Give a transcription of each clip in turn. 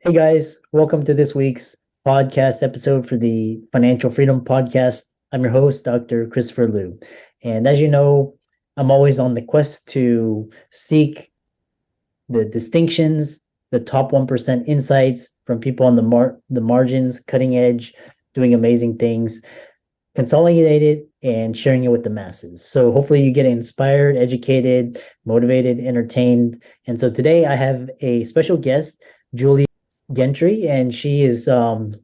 Hey guys, welcome to this week's podcast episode for the Financial Freedom Podcast. I'm your host, Dr. Christopher Liu. And as you know, I'm always on the quest to seek the distinctions, the top 1% insights from people on the margins, cutting edge, doing amazing things, consolidate it and sharing it with the masses. So hopefully you get inspired, educated, motivated, entertained. And so today I have a special guest, Julie Gentry, and she is going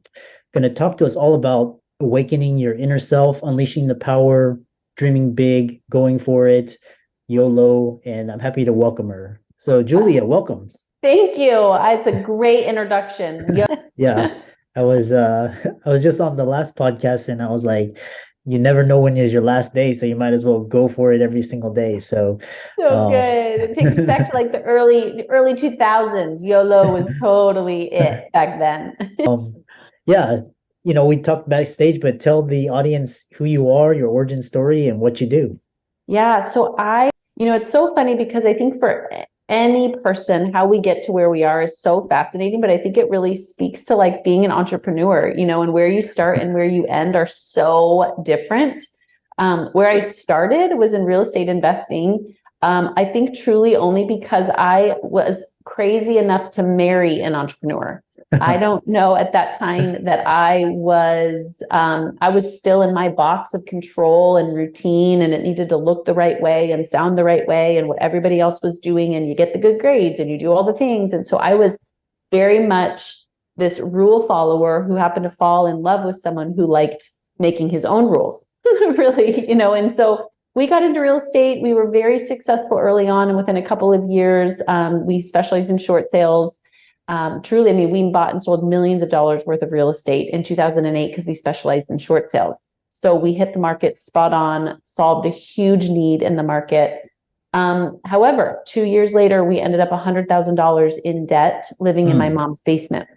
to talk to us all about awakening your inner self, unleashing the power, dreaming big, going for it, YOLO, and I'm happy to welcome her. So Julia, welcome. Thank you. It's a great introduction. Yeah, I was just on the last podcast and I was like, you never know when is your last day, so you might as well go for it every single day. So So good. It takes us back to like the early 2000s. YOLO was totally it back then. yeah, we talked backstage, but tell the audience who you are, your origin story, and what you do. Yeah. It's so funny because I think for any person, how we get to where we are is so fascinating, but I think it really speaks to like being an entrepreneur, and where you start and where you end are so different. Where I started was in real estate investing. I think truly only because I was crazy enough to marry an entrepreneur. I don't know at that time that I was still in my box of control and routine, and it needed to look the right way and sound the right way and what everybody else was doing, and you get the good grades and you do all the things. And so I was very much this rule follower who happened to fall in love with someone who liked making his own rules, really, and so we got into real estate. We were very successful early on, and within a couple of years, we specialized in short sales. Truly, I mean, we bought and sold millions of dollars worth of real estate in 2008 because we specialized in short sales. So we hit the market spot on, solved a huge need in the market. However, 2 years later, we ended up $100,000 in debt living in my mom's basement.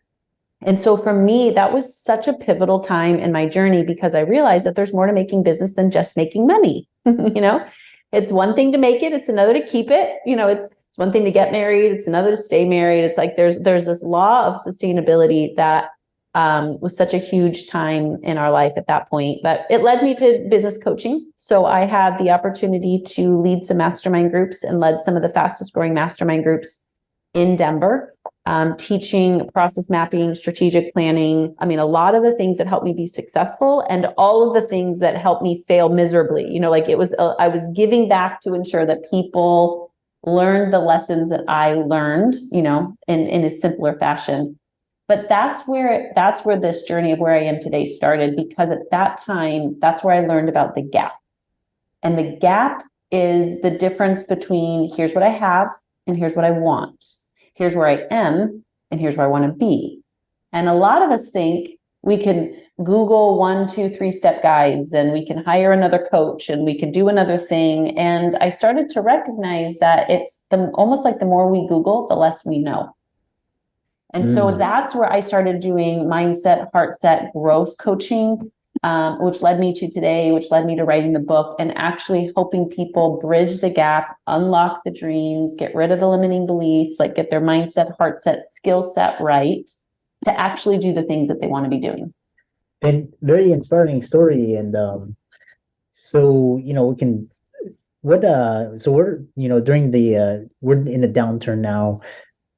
And so for me, that was such a pivotal time in my journey because I realized that there's more to making business than just making money. It's one thing to make it, it's another to keep it. It's one thing to get married, it's another to stay married. It's like there's this law of sustainability that was such a huge time in our life at that point. But it led me to business coaching. So I had the opportunity to lead some mastermind groups and led some of the fastest growing mastermind groups in Denver. Teaching process mapping, strategic planning. I mean, a lot of the things that helped me be successful and all of the things that helped me fail miserably. I was giving back to ensure that people learned the lessons that I learned, in a simpler fashion. But that's where this journey of where I am today started, because at that time, that's where I learned about the gap. And the gap is the difference between here's what I have and here's what I want. Here's where I am, and here's where I want to be. And a lot of us think we can Google 1, 2, 3-step guides, and we can hire another coach, and we can do another thing. And I started to recognize that it's almost like the more we Google, the less we know. And so that's where I started doing mindset, heart set, growth coaching, which led me to today, which led me to writing the book and actually helping people bridge the gap, unlock the dreams, get rid of the limiting beliefs, like get their mindset, heart set, skill set right to actually do the things that they want to be doing. And very inspiring story. And so, we can, so we're, during we're in a downturn now.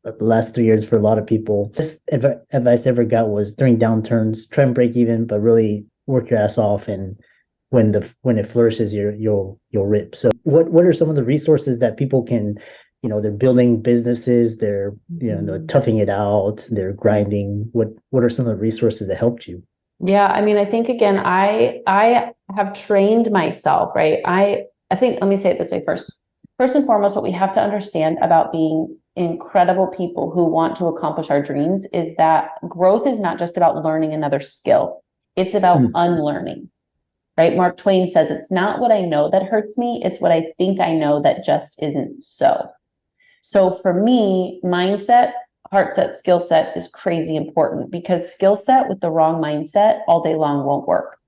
The last 3 years for a lot of people. This advice I ever got was during downturns, try and break even, but really work your ass off. And when it flourishes, you'll rip. So what are some of the resources that people can, they're building businesses, they're toughing it out, they're grinding. What are some of the resources that helped you? Yeah, I mean, I think again, I have trained myself, right? I think, let me say it this way first. First and foremost, what we have to understand about being incredible people who want to accomplish our dreams is that growth is not just about learning another skill. It's about unlearning, right? Mark Twain says, it's not what I know that hurts me. It's what I think I know that just isn't so. So for me, mindset, heart set, skill set is crazy important because skill set with the wrong mindset all day long won't work.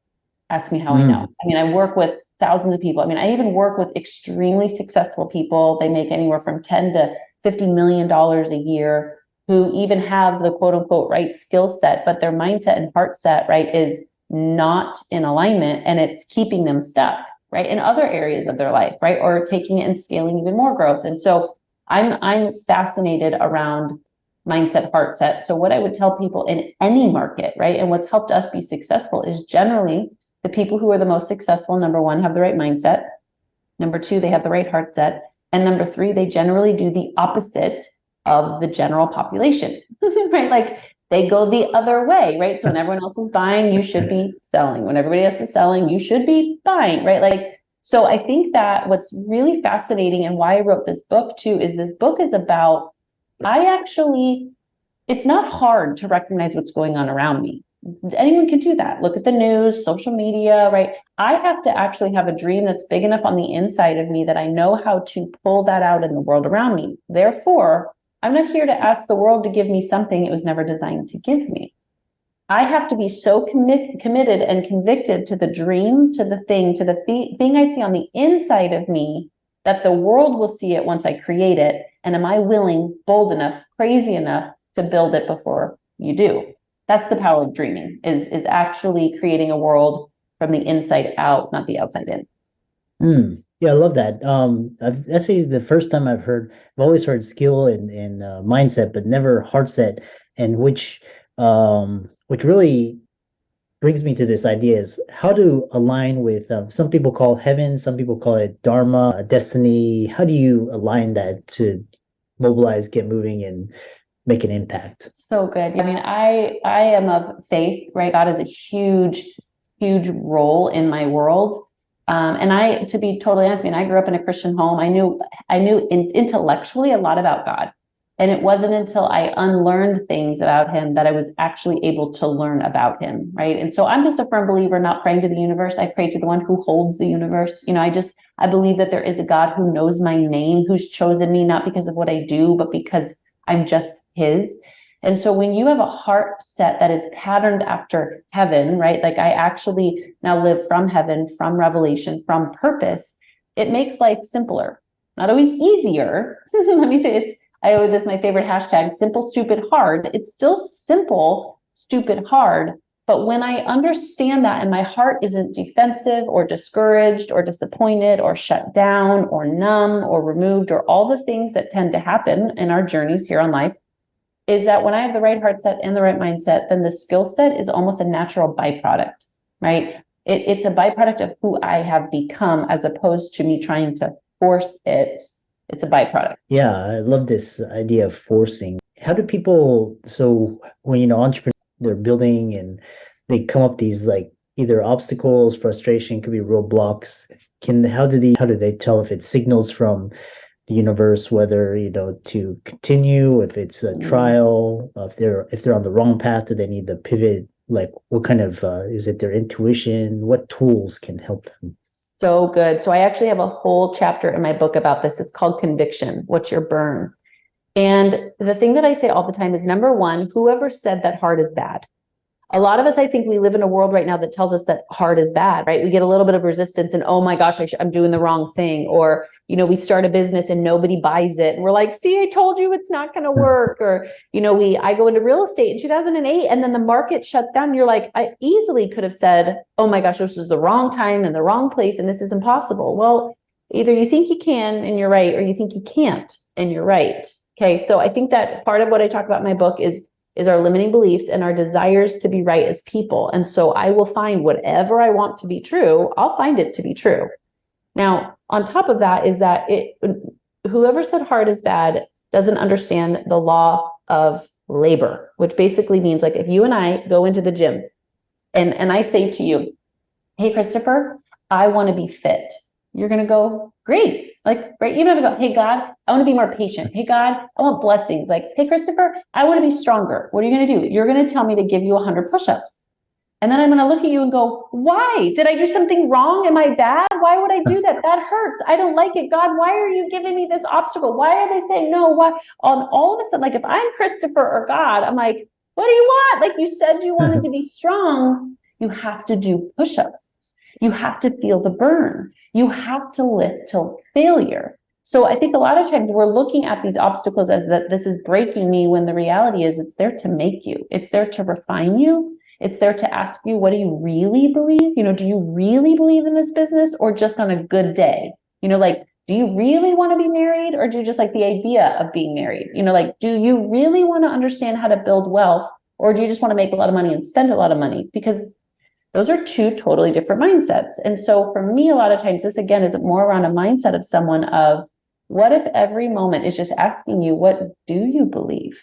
Ask me how I know. I mean, I work with thousands of people. I mean, I even work with extremely successful people. They make anywhere from $10 to $50 million a year who even have the quote unquote right skill set, but their mindset and heart set, right, is not in alignment, and it's keeping them stuck, right, in other areas of their life, right, or taking it and scaling even more growth. And so I'm fascinated around mindset, heart set. So what I would tell people in any market, right, and what's helped us be successful is generally the people who are the most successful, number one, have the right mindset. Number two, they have the right heart set. And number three, they generally do the opposite of the general population, right? Like they go the other way, right? So when everyone else is buying, you should be selling. When everybody else is selling, you should be buying, right? Like, so I think that what's really fascinating and why I wrote this book too, is this book is about, it's not hard to recognize what's going on around me. Anyone can do that. Look at the news, social media, right? I have to actually have a dream that's big enough on the inside of me that I know how to pull that out in the world around me. Therefore, I'm not here to ask the world to give me something it was never designed to give me. I have to be so committed and convicted to the dream, to the thing I see on the inside of me, that the world will see it once I create it. And am I willing, bold enough, crazy enough to build it before you do? That's the power of dreaming, is actually creating a world from the inside out, not the outside in. Yeah, I love that. That's actually the first time I've always heard skill and mindset, but never heart set, and which really brings me to this idea is how to align with, some people call heaven, some people call it dharma, destiny. How do you align that to mobilize, get moving, and make an impact? So good. I mean, I am of faith, right? God is a huge, huge role in my world. And to be totally honest, I grew up in a Christian home. I knew intellectually a lot about God. And it wasn't until I unlearned things about him that I was actually able to learn about him, right? And so I'm just a firm believer, not praying to the universe. I pray to the one who holds the universe. I believe that there is a God who knows my name, who's chosen me, not because of what I do, but because I'm just his. And so when you have a heart set that is patterned after heaven, right? Like I actually now live from heaven, from revelation, from purpose, it makes life simpler. Not always easier. Let me say this is my favorite hashtag, simple, stupid, hard. It's still simple, stupid, hard. But when I understand that and my heart isn't defensive or discouraged or disappointed or shut down or numb or removed or all the things that tend to happen in our journeys here on life, is that when I have the right heart set and the right mindset, then the skill set is almost a natural byproduct, right? It's a byproduct of who I have become as opposed to me trying to force it. It's a byproduct. Yeah, I love this idea of forcing. How do people, so when, entrepreneurs, they're building and they come up these like either obstacles, frustration, could be roadblocks. How do they tell if it's signals from the universe, whether, to continue, if it's a trial, if they're on the wrong path, do they need to pivot? Like what kind of, is it their intuition? What tools can help them? So good. So I actually have a whole chapter in my book about this. It's called Conviction. What's your burn? And the thing that I say all the time is, number one, whoever said that hard is bad. A lot of us, I think we live in a world right now that tells us that hard is bad, right? We get a little bit of resistance and, oh my gosh, I'm doing the wrong thing. Or, we start a business and nobody buys it. And we're like, see, I told you it's not going to work. Or, I go into real estate in 2008 and then the market shuts down. And you're like, I easily could have said, oh my gosh, this is the wrong time and the wrong place and this is impossible. Well, either you think you can and you're right, or you think you can't and you're right. Okay. So I think that part of what I talk about in my book is our limiting beliefs and our desires to be right as people. And so I will find whatever I want to be true, I'll find it to be true. Now, on top of that is that whoever said hard is bad doesn't understand the law of labor, which basically means like if you and I go into the gym and I say to you, hey, Christopher, I want to be fit. You're going to go, great. Like, right. You're going to go, hey, God, I want to be more patient. Hey, God, I want blessings. Like, hey, Christopher, I want to be stronger. What are you going to do? You're going to tell me to give you 100 push-ups. And then I'm going to look at you and go, why? Did I do something wrong? Am I bad? Why would I do that? That hurts. I don't like it. God, why are you giving me this obstacle? Why are they saying no? Why? On all of a sudden, like if I'm Christopher or God, I'm like, what do you want? Like you said you wanted to be strong. You have to do push-ups. You have to feel the burn. You have to lift till failure. So I think a lot of times we're looking at these obstacles as that this is breaking me, when the reality is it's there to make you. It's there to refine you. It's there to ask you, what do you really believe? Do you really believe in this business, or just on a good day? Like, do you really want to be married, or do you just like the idea of being married? Like, do you really want to understand how to build wealth, or do you just want to make a lot of money and spend a lot of money? Because those are two totally different mindsets. And so for me, a lot of times, this again is more around a mindset of someone of, what if every moment is just asking you, what do you believe?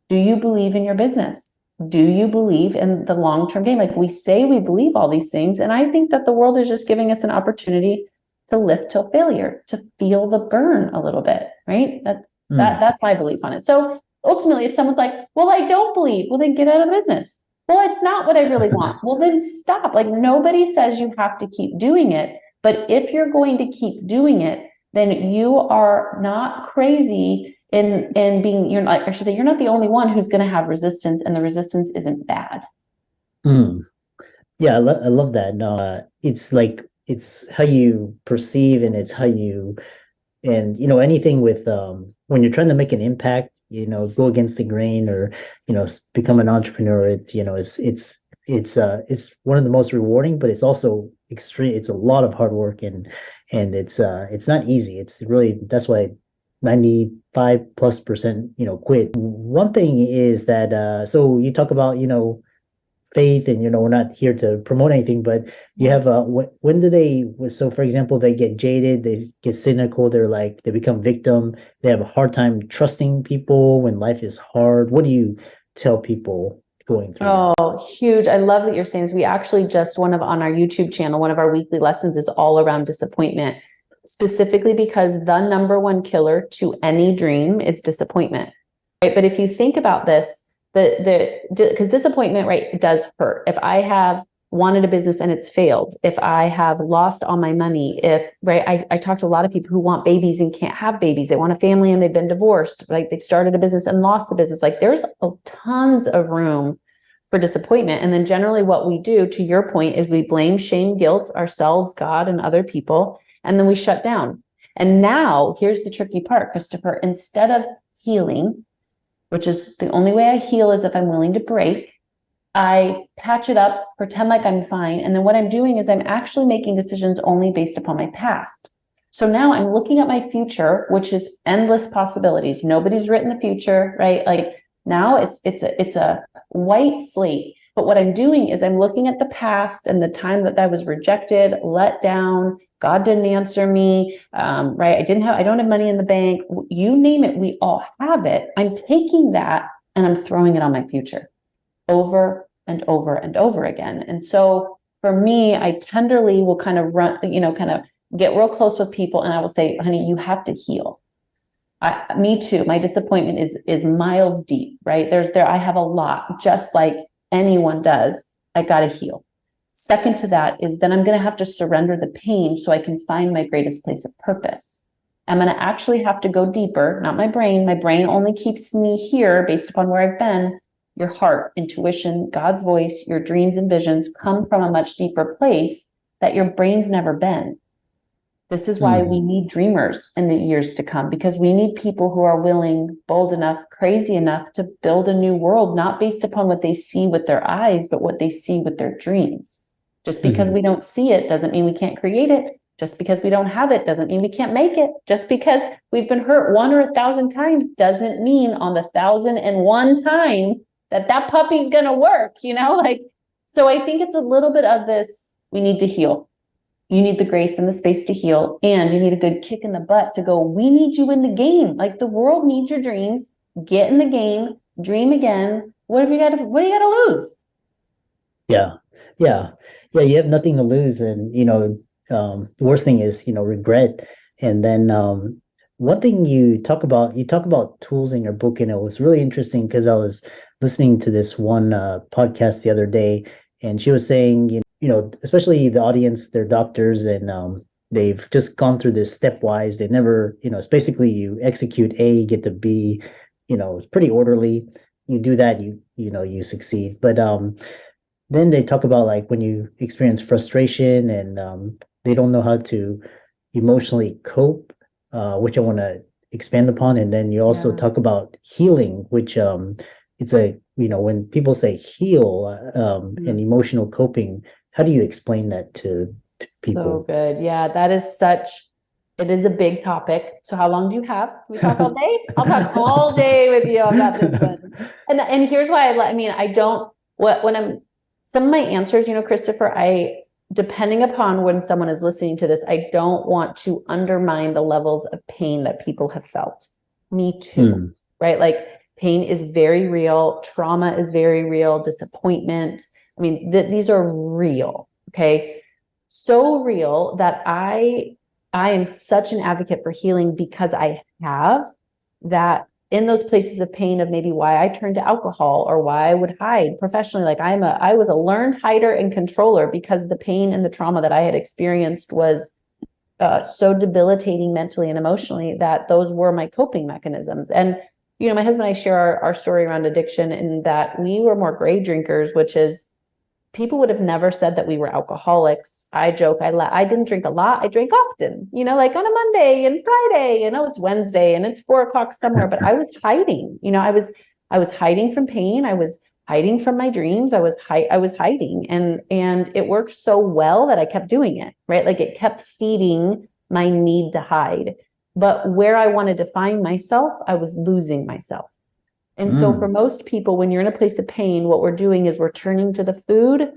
Do you believe in your business? Do you believe in the long-term game? Like, we say we believe all these things, and I think that the world is just giving us an opportunity to live till failure, to feel the burn a little bit, right? That's my belief on it. So ultimately, if someone's like, well, I don't believe, well, then get out of the business. Well, it's not what I really want. Well, then stop. Like, nobody says you have to keep doing it, but if you're going to keep doing it, then you are not crazy in being, you're not, I should say, you're not the only one who's going to have resistance, and the resistance isn't bad. Yeah, I love that. No, it's like, it's how you perceive, and it's how you, and anything with when you're trying to make an impact, go against the grain, or become an entrepreneur. It's one of the most rewarding, but it's also extreme. It's a lot of hard work, and it's not easy. It's really, that's why 95+% quit. One thing is that so you talk about faith, and we're not here to promote anything, but you have when do they, so for example, they get jaded, they get cynical, they become victim, they have a hard time trusting people when life is hard. What do you tell people going through that? Huge. I love that you're saying this. We actually just, on our YouTube channel, one of our weekly lessons is all around disappointment, specifically because the number one killer to any dream is disappointment, right? But if you think about this, because disappointment, right, it does hurt. If I have wanted a business and it's failed, if I have lost all my money, I talk to a lot of people who want babies and can't have babies. They want a family and they've been divorced, like they've started a business and lost the business. Like, there's tons of room for disappointment. And then generally what we do, to your point, is we blame, shame, guilt ourselves, God, and other people, and then we shut down. And now here's the tricky part, Christopher. Instead of healing, which is the only way I heal is if I'm willing to break, I patch it up, pretend like I'm fine. And then what I'm doing is I'm actually making decisions only based upon my past. So now I'm looking at my future, which is endless possibilities. Nobody's written the future, right? Like, now it's a white slate. But what I'm doing is I'm looking at the past and the time that I was rejected, let down, God didn't answer me, right? I don't have money in the bank. You name it, we all have it. I'm taking that and I'm throwing it on my future over and over and over again. And so for me, I tenderly will kind of get real close with people, and I will say, honey, you have to heal. Me too. My disappointment is miles deep, right? I have a lot, just like anyone does. I got to heal. Second to that is then I'm going to have to surrender the pain so I can find my greatest place of purpose. I'm going to actually have to go deeper, not my brain. My brain only keeps me here based upon where I've been. Your heart, intuition, God's voice, your dreams and visions come from a much deeper place that your brain's never been. This is why we need dreamers in the years to come, because we need people who are willing, bold enough, crazy enough to build a new world, not based upon what they see with their eyes, but what they see with their dreams. Just because we don't see it doesn't mean we can't create it. Just because we don't have it doesn't mean we can't make it. Just because we've been hurt 1 or 1,000 times doesn't mean on the 1,001 time that puppy's going to work, so I think it's a little bit of this. We need to heal. You need the grace and the space to heal, and you need a good kick in the butt to go, we need you in the game. Like, the world needs your dreams. Get in the game, dream again. What do you got to lose? Yeah. You have nothing to lose. And, the worst thing is, regret. And then, one thing you talk about tools in your book, and it was really interesting because I was listening to this one podcast the other day, and she was saying, especially the audience, they're doctors, and they've just gone through this stepwise. They never, it's basically you execute A, you get to B, it's pretty orderly. You do that, you succeed. But then they talk about, like, when you experience frustration and they don't know how to emotionally cope, which I want to expand upon. And then you also Yeah. talk about healing, which it's a, when people say heal and emotional coping, how do you explain that to people? So good. Yeah, that is it is a big topic. So how long do you have? Can we talk all day? I'll talk all day with you about this one. And here's why I don't, some of my answers, Christopher, depending upon when someone is listening to this, I don't want to undermine the levels of pain that people have felt. Me too, right? Like pain is very real. Trauma is very real. Disappointment. These are real. Okay. So real that I am such an advocate for healing because I have that in those places of pain of maybe why I turned to alcohol or why I would hide professionally. Like I was a learned hider and controller because the pain and the trauma that I had experienced was so debilitating mentally and emotionally that those were my coping mechanisms. And, my husband and I share our story around addiction in that we were more grade drinkers, which is people would have never said that we were alcoholics. I joke, I didn't drink a lot. I drank often, like on a Monday and Friday, it's Wednesday and it's 4:00 somewhere, but I was hiding, I was hiding from pain. I was hiding from my dreams. I was hiding and it worked so well that I kept doing it, right? Like it kept feeding my need to hide. But where I wanted to find myself, I was losing myself. And so for most people, when you're in a place of pain, what we're doing is we're turning to the food,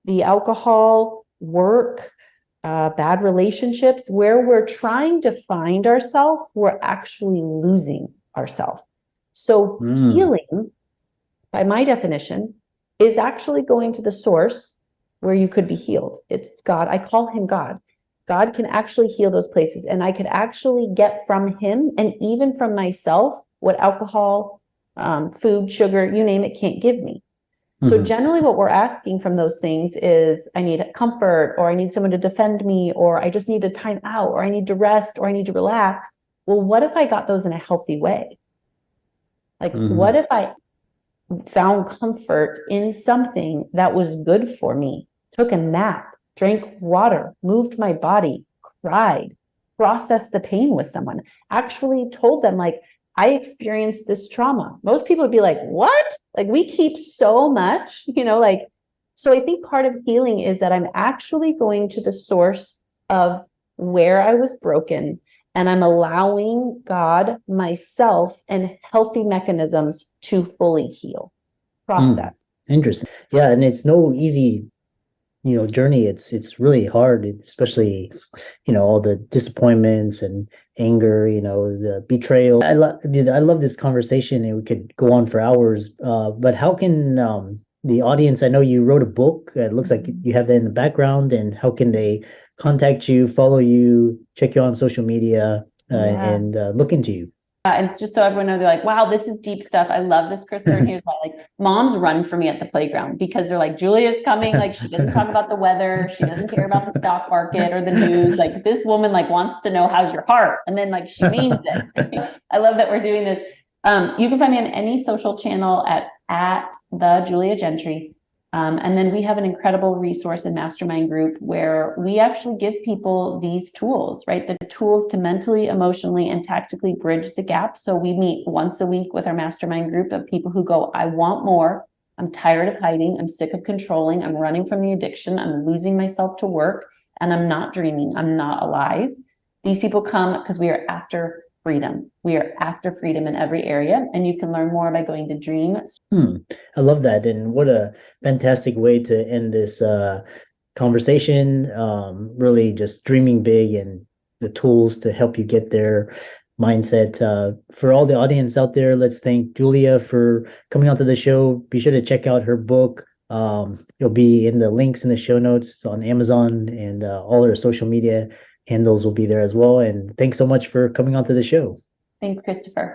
the alcohol, work, bad relationships. Where we're trying to find ourselves, we're actually losing ourselves. So healing, by my definition, is actually going to the source where you could be healed. It's God. I call him God. God can actually heal those places. And I could actually get from him and even from myself what alcohol, food, sugar, you name it, can't give me. So generally what we're asking from those things is I need comfort, or I need someone to defend me, or I just need a time out, or I need to rest, or I need to relax. Well, what if I got those in a healthy way? Like, what if I found comfort in something that was good for me, took a nap, drank water, moved my body, cried, processed the pain with someone, actually told them, like, I experienced this trauma. Most people would be like, what? Like we keep so much, so I think part of healing is that I'm actually going to the source of where I was broken, and I'm allowing God, myself, and healthy mechanisms to fully heal, process. Interesting. Yeah. And it's no easy journey. It's really hard, especially all the disappointments and anger, the betrayal. I love this conversation, and we could go on for hours, but how can the audience, I know you wrote a book, it looks like you have that in the background, and how can they contact you, follow you, check you on social media, and look into you? And it's just so everyone knows, they're like, wow, this is deep stuff. I love this, Christopher. And here's why, like, moms run for me at the playground because they're like, Julia's coming. Like, she doesn't talk about the weather. She doesn't care about the stock market or the news. Like, this woman, like, wants to know how's your heart. And then, like, she means it. I love that we're doing this. You can find me on any social channel at the Julia Gentry. And then we have an incredible resource and mastermind group where we actually give people these tools, right? The tools to mentally, emotionally, and tactically bridge the gap. So we meet once a week with our mastermind group of people who go, I want more. I'm tired of hiding. I'm sick of controlling. I'm running from the addiction. I'm losing myself to work, and I'm not dreaming. I'm not alive. These people come because we are after freedom. We are after freedom in every area. And you can learn more by going to Dream. I love that. And what a fantastic way to end this conversation. Really just dreaming big and the tools to help you get there mindset. For all the audience out there, let's thank Julia for coming onto the show. Be sure to check out her book. It'll be in the links in the show notes. It's on Amazon, and all her social media handles will be there as well. And thanks so much for coming onto the show. Thanks, Christopher.